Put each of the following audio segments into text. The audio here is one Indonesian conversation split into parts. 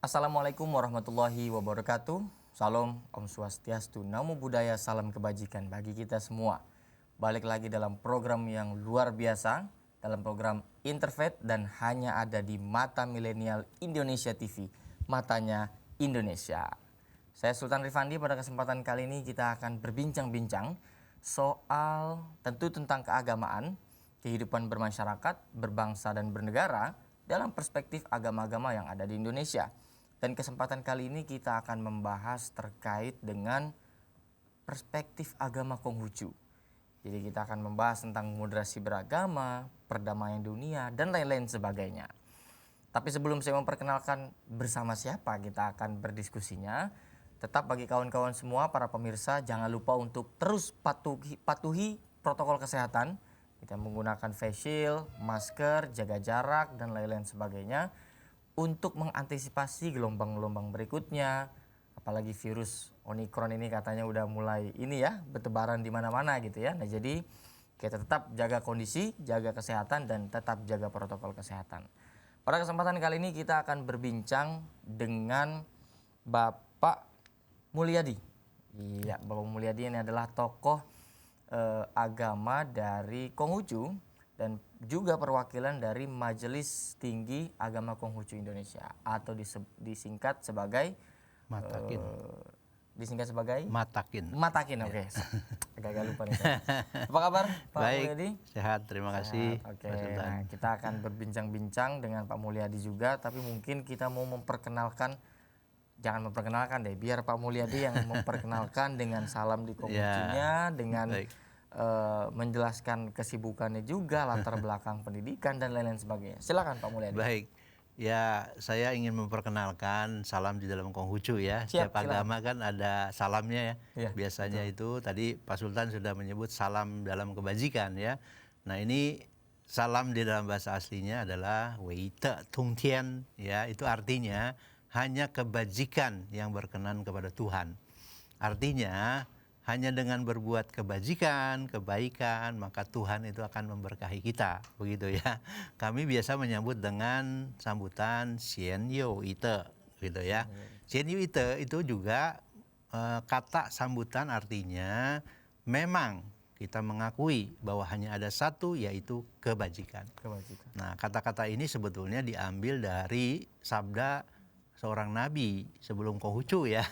Assalamualaikum warahmatullahi wabarakatuh. Salam, Om Swastiastu, Namo Buddhaya, salam kebajikan bagi kita semua. Balik lagi dalam program yang luar biasa, dalam program Interfaith dan hanya ada di Mata Milenial Indonesia TV, matanya Indonesia. Saya Sultan Rifandi. Pada kesempatan kali ini kita akan berbincang-bincang soal tentu tentang keagamaan, kehidupan bermasyarakat, berbangsa dan bernegara dalam perspektif agama-agama yang ada di Indonesia. Dan kesempatan kali ini kita akan membahas terkait dengan perspektif agama Konghucu. Jadi kita akan membahas tentang moderasi beragama, perdamaian dunia, dan lain-lain sebagainya. Tapi sebelum saya memperkenalkan bersama siapa kita akan berdiskusinya, tetap bagi kawan-kawan semua, para pemirsa, jangan lupa untuk terus patuhi protokol kesehatan. Kita menggunakan face shield, masker, jaga jarak, dan lain-lain sebagainya untuk mengantisipasi gelombang-gelombang berikutnya. Apalagi virus Omicron ini katanya udah mulai ini ya, bertebaran di mana-mana gitu ya. Nah, jadi kita tetap jaga kondisi, jaga kesehatan, dan tetap jaga protokol kesehatan. Pada kesempatan kali ini kita akan berbincang dengan Bapak Mulyadi. Iya, Bapak Mulyadi ini adalah tokoh agama dari Konghucu dan juga perwakilan dari Majelis Tinggi Agama Konghucu Indonesia atau disingkat sebagai Matakin. Disingkat sebagai Matakin. Matakin, oke. Agak lupa nih. Apa kabar Pak Baik, Mulyadi? sehat, terima kasih. Oke, nah, kita akan berbincang-bincang dengan Pak Mulyadi juga, tapi mungkin kita mau memperkenalkan, jangan memperkenalkan deh, biar Pak Mulyadi yang memperkenalkan dengan salam di Konghucunya, dengan menjelaskan kesibukannya juga, latar belakang pendidikan dan lain-lain sebagainya. Silakan Pak Mulyadi. Baik, ya saya ingin memperkenalkan salam di dalam Konghucu ya. Setiap agama kan ada salamnya ya. Biasanya betul. Itu tadi Pak Sultan sudah menyebut salam dalam kebajikan ya. Nah, ini salam di dalam bahasa aslinya adalah Wei Te Tung Tian ya. Itu artinya hanya kebajikan yang berkenan kepada Tuhan. Artinya hanya dengan berbuat kebajikan, kebaikan, maka Tuhan itu akan memberkahi kita, begitu ya. Kami biasa menyambut dengan sambutan Xian Yu Ite, gitu ya. Xian Yu Ite itu juga kata sambutan artinya memang kita mengakui bahwa hanya ada satu, yaitu kebajikan. Nah, kata-kata ini sebetulnya diambil dari sabda seorang nabi sebelum Konghucu ya.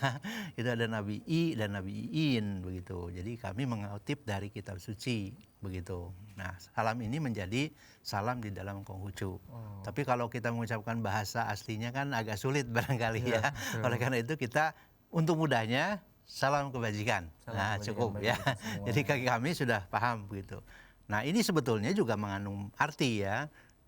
Itu ada Nabi I dan Nabi Iin begitu. Jadi kami mengutip dari kitab suci begitu. Nah, salam ini menjadi salam di dalam Konghucu. Tapi kalau kita mengucapkan bahasa aslinya kan agak sulit barangkali ya. Oleh karena itu kita untuk mudahnya salam kebajikan. Nah, cukup ya. Jadi kami sudah paham begitu. Nah, ini sebetulnya juga mengandung arti ya.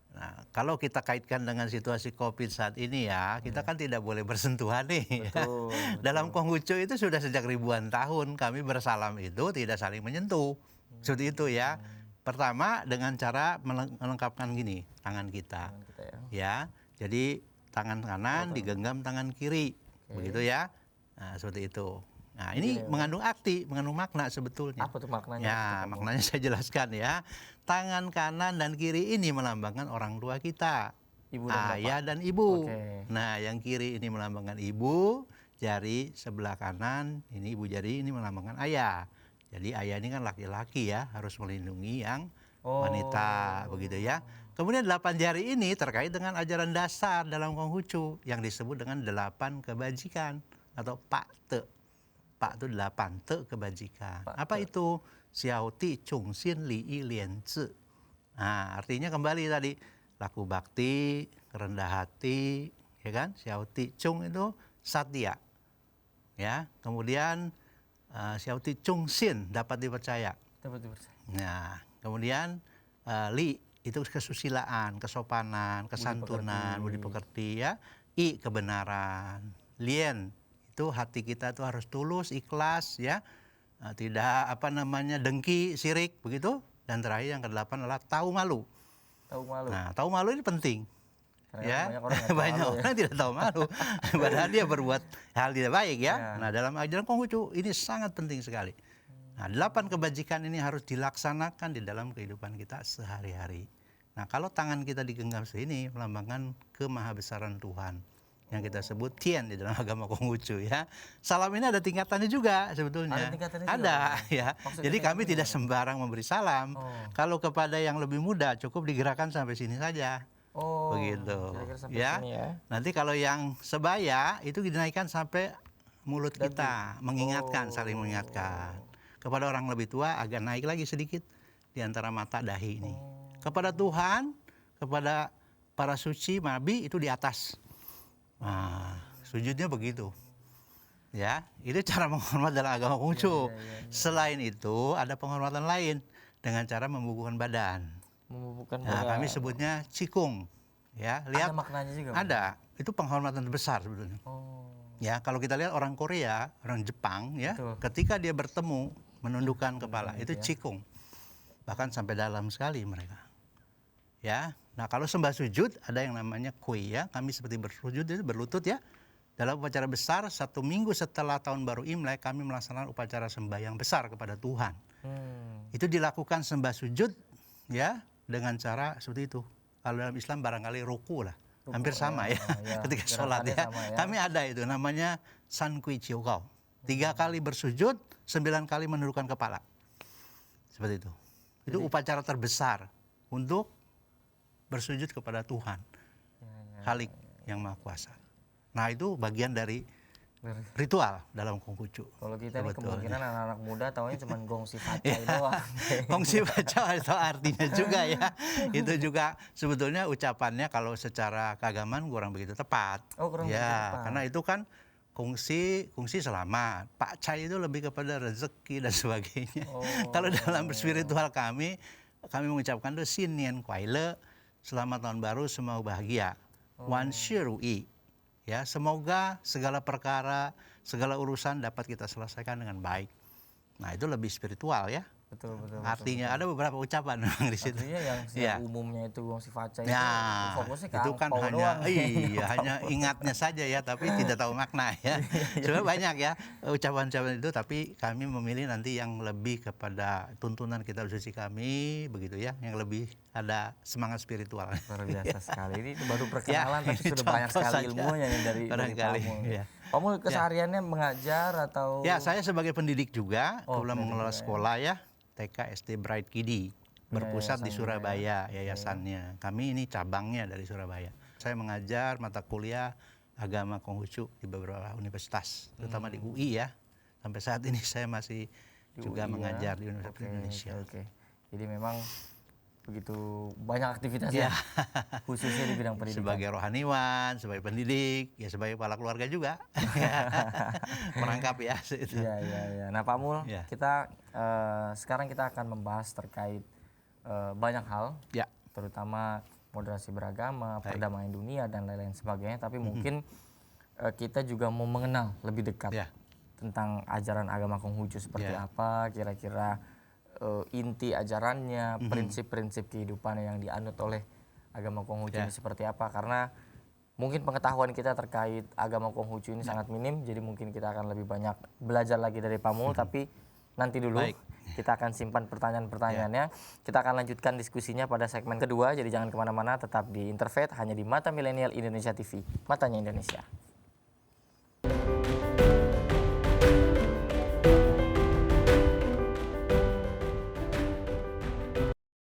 Nah, kalau kita kaitkan dengan situasi COVID saat ini ya, kita kan tidak boleh bersentuhan nih. Betul. Dalam Konghucu itu sudah sejak ribuan tahun kami bersalam itu tidak saling menyentuh. Seperti itu ya. Pertama dengan cara melengkapkan gini, tangan kita. Ya. Jadi tangan kanan digenggam tangan kiri. Begitu ya. Nah, seperti itu. Nah, ini mengandung arti, mengandung makna sebetulnya. Apa tuh maknanya? Ya, maknanya saya jelaskan ya. Tangan kanan dan kiri ini melambangkan orang tua kita, ibu dan ayah bapak. dan ibu. Nah, yang kiri ini melambangkan ibu, jari sebelah kanan ini ibu jari ini melambangkan ayah. Jadi ayah ini kan laki-laki ya, harus melindungi yang wanita, begitu ya. Kemudian 8 jari ini terkait dengan ajaran dasar dalam Konghucu yang disebut dengan 8 kebajikan atau Pak Te. Pak itu 8, Te kebajikan. Apa itu? Xiao Ti Chung Xin Li Yi Lian Zi. Nah, artinya kembali tadi laku bakti, rendah hati, ya kan? Xiao Ti Chung itu satya. Ya, kemudian Xiao Ti Chung Xin dapat dipercaya. Nah, kemudian Li itu kesusilaan, kesopanan, kesantunan, budi pekerti ya. I kebenaran. Lian itu hati kita tuh harus tulus, ikhlas ya. Tidak dengki, sirik begitu. Dan terakhir yang ke-8 adalah tahu malu. Nah, tahu malu ini penting. Ya, banyak orang tidak tahu malu. Padahal dia berbuat hal tidak baik ya. Nah, dalam ajaran Konghucu ini sangat penting sekali. Nah, 8 kebajikan ini harus dilaksanakan di dalam kehidupan kita sehari-hari. Nah, kalau tangan kita digenggam sini melambangkan kemahabesaran Tuhan. yang kita sebut Tian di dalam agama Konghucu ya. Salam ini ada tingkatannya juga sebetulnya. Ada tingkatannya ada juga, ya. Jadi kami tidak sembarang memberi salam. Kalau kepada yang lebih muda cukup digerakkan sampai sini saja. Begitu. Ya. Nanti kalau yang sebaya itu dinaikkan sampai mulut kita, mengingatkan, saling mengingatkan. Kepada orang lebih tua agak naik lagi sedikit di antara mata dahi ini. Kepada Tuhan, kepada para suci, nabi itu di atas. Nah, sujudnya begitu. Ya, itu cara menghormat dalam agama Konghucu. Selain itu ada penghormatan lain dengan cara membubuhkan badan. Kami sebutnya cikung. Ya, lihat. Ada maknanya juga. Ada. Itu penghormatan besar sebetulnya. Ya, kalau kita lihat orang Korea, orang Jepang ya, ketika dia bertemu menundukkan kepala, itu cikung. Bahkan sampai dalam sekali mereka. Ya. Nah, kalau sembah sujud ada yang namanya kui ya. Kami seperti bersujud itu berlutut ya. Dalam upacara besar 1 minggu setelah tahun baru Imlek kami melaksanakan upacara sembahyang besar kepada Tuhan. Itu dilakukan sembah sujud ya dengan cara seperti itu. Kalau dalam Islam barangkali ruku lah. Hampir sama ya. Ketika sholat ya. Kami ada itu namanya san kui ciokau. 3 kali bersujud, 9 kali menundukkan kepala. Seperti itu. Itu upacara terbesar untuk bersujud kepada Tuhan, Khalik yang Maha Kuasa. Nah itu bagian dari ritual dalam Konghucu. Kalau kita ini kemungkinan anak-anak muda taunya cuma gongsi facai doang. Gongsi facai itu artinya juga ya. Itu juga sebetulnya ucapannya kalau secara keagamaan kurang begitu tepat. Kurang ya, begitu tepat. Karena itu kan kongsi selamat. Pak Cai itu lebih kepada rezeki dan sebagainya. Kalau dalam spiritual kami mengucapkan itu Xin Nian Kuai Le. Selamat tahun baru, semoga bahagia. Wan Shi Ru Yi. Ya, semoga segala perkara, segala urusan dapat kita selesaikan dengan baik. Nah, itu lebih spiritual ya. Betul. Artinya ada beberapa ucapan memang di situ. Artinya yang umumnya itu gongsi facai itu fokusnya ke itu kan hanya ingatnya saja ya, tapi tidak tahu makna ya. Sebenarnya banyak ya ucapan-ucapan itu, tapi kami memilih nanti yang lebih kepada tuntunan kitab suci kami begitu ya, yang lebih ada semangat spiritual. Luar biasa sekali. Ini baru perkenalan tapi sudah banyak sekali ilmunya nih dari Pamul. Pamul kesehariannya mengajar atau? Ya, saya sebagai pendidik juga, kebetulan mengelola sekolah ya. TK SD Bright Kidi berpusat di Surabaya yayasannya. Kami ini cabangnya dari Surabaya. Saya mengajar mata kuliah agama Konghucu di beberapa universitas, terutama di UI ya. Sampai saat ini saya masih juga mengajar di Universitas Indonesia. Jadi memang begitu banyak aktivitasnya, khususnya di bidang pendidikan. Sebagai rohaniwan, sebagai pendidik, ya sebagai kepala keluarga juga. Merangkap ya. Iya. Nah Pak Mul, kita sekarang kita akan membahas terkait banyak hal, terutama moderasi beragama, perdamaian dunia dan lain-lain sebagainya. Tapi mungkin kita juga mau mengenal lebih dekat tentang ajaran agama Konghucu seperti apa, kira-kira inti ajarannya, prinsip-prinsip kehidupan yang dianut oleh agama Konghucu ini seperti apa. Karena mungkin pengetahuan kita terkait agama Konghucu ini sangat minim, jadi mungkin kita akan lebih banyak belajar lagi dari Pamul, tapi nanti dulu kita akan simpan pertanyaan-pertanyaannya. Kita akan lanjutkan diskusinya pada segmen kedua, jadi jangan kemana-mana, tetap di Interfaith hanya di Mata Milenial Indonesia TV, Matanya Indonesia.